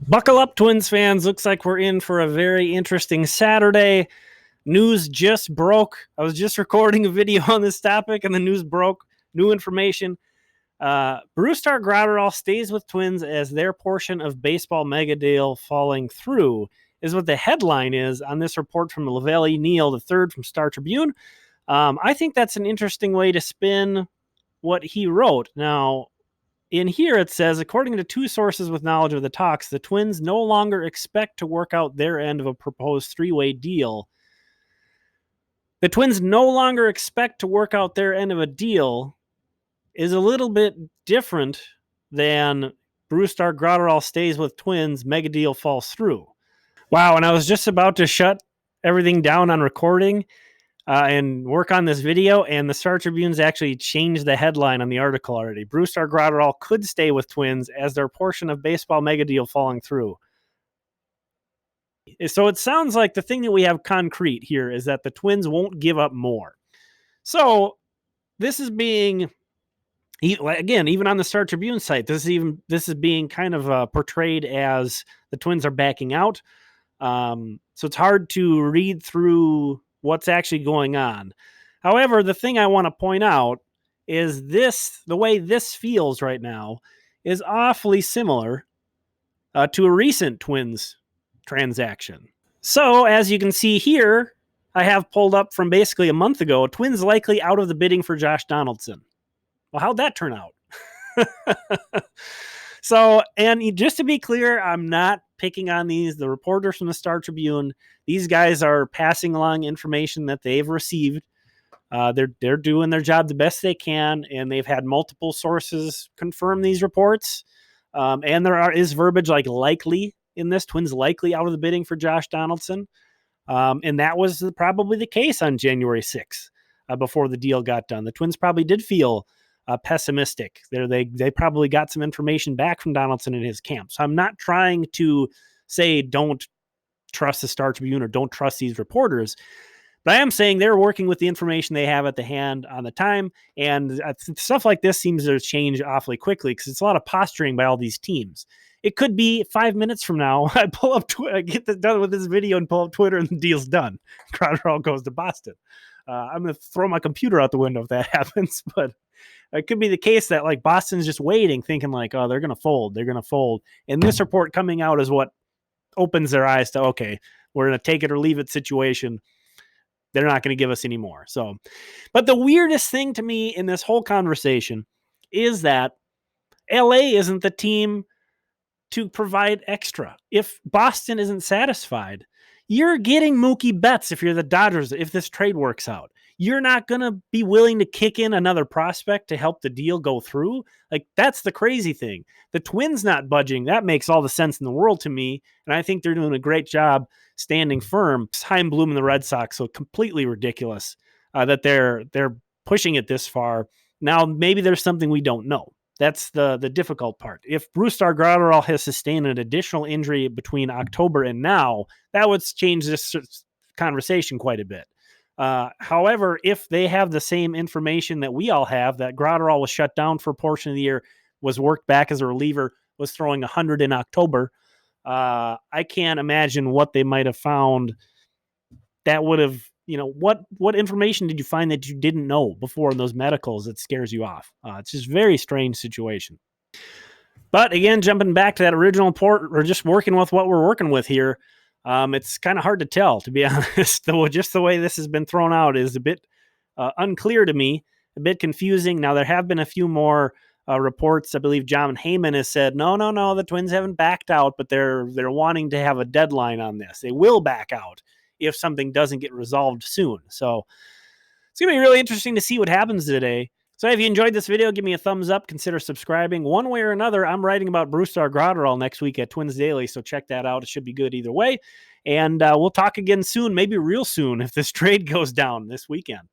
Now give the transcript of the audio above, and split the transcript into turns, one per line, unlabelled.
Buckle up, Twins fans. Looks like we're in for a very interesting Saturday. News just broke. I was just recording a video on this topic, and the news broke. New information. Brusdar Graterol stays with Twins as their portion of baseball mega deal falling through, is what the headline is on this report from Lavelle Neal III from Star Tribune. I think that's an interesting way to spin what he wrote. Now, in here it says, according to two sources with knowledge of the talks, the Twins no longer expect to work out their end of a proposed three-way deal. The Twins no longer expect to work out their end of a deal is a little bit different than Brusdar Graterol stays with Twins, mega deal falls through. Wow, and I was just about to shut everything down on recording and work on this video, and the Star Tribune's actually changed the headline on the article already. Brusdar Graterol could stay with Twins as their portion of baseball mega deal falling through. So it sounds like the thing that we have concrete here is that the Twins won't give up more. So this is being, again, even on the Star Tribune site, this is being kind of portrayed as the Twins are backing out. So it's hard to read through what's actually going on. However, the thing I want to point out is the way this feels right now is awfully similar to a recent Twins transaction. So as you can see here, I have pulled up from basically a month ago, Twins likely out of the bidding for Josh Donaldson. Well, how'd that turn out? So, and just to be clear, I'm not picking on the reporters from the Star Tribune. These guys are passing along information that they've received. They're doing their job the best they can, and they've had multiple sources confirm these reports. And there is verbiage like likely in this, Twins likely out of the bidding for Josh Donaldson. And that was probably the case on January 6th before the deal got done. The Twins probably did feel pessimistic. They probably got some information back from Donaldson in his camp. So I'm not trying to say don't trust the Star Tribune or don't trust these reporters, but I am saying they're working with the information they have at the hand on the time, and stuff like this seems to change awfully quickly because it's a lot of posturing by all these teams. It could be 5 minutes from now, I get done with this video and pull up Twitter and the deal's done. Graterol goes to Boston. I'm going to throw my computer out the window if that happens, but it could be the case that like Boston's just waiting, thinking like, oh, they're going to fold. They're going to fold. And this report coming out is what opens their eyes to, okay, we're in a take it or leave it situation. They're not going to give us any more. So, but the weirdest thing to me in this whole conversation is that LA isn't the team to provide extra. If Boston isn't satisfied, you're getting Mookie Betts if you're the Dodgers, if this trade works out. You're not going to be willing to kick in another prospect to help the deal go through. Like, that's the crazy thing. The Twins not budging, that makes all the sense in the world to me. And I think they're doing a great job standing firm. Chaim Bloom and the Red Sox, so completely ridiculous that they're pushing it this far. Now, maybe there's something we don't know. That's the difficult part. If Brusdar Graterol has sustained an additional injury between October and now, that would change this conversation quite a bit. However, if they have the same information that we all have, that Graterol was shut down for a portion of the year, was worked back as a reliever, was throwing 100 in October, I can't imagine what they might have found that would have, what information did you find that you didn't know before in those medicals that scares you off? It's just a very strange situation. But again, jumping back to that original report, we're just working with what we're working with here. It's kind of hard to tell, to be honest. Just the way this has been thrown out is a bit unclear to me, a bit confusing. Now, there have been a few more reports. I believe John Heyman has said, no, the Twins haven't backed out, but they're wanting to have a deadline on this. They will back out if something doesn't get resolved soon. So it's going to be really interesting to see what happens today. So if you enjoyed this video, give me a thumbs up. Consider subscribing. One way or another, I'm writing about Brusdar Graterol next week at Twins Daily, so check that out. It should be good either way. And we'll talk again soon, maybe real soon, if this trade goes down this weekend.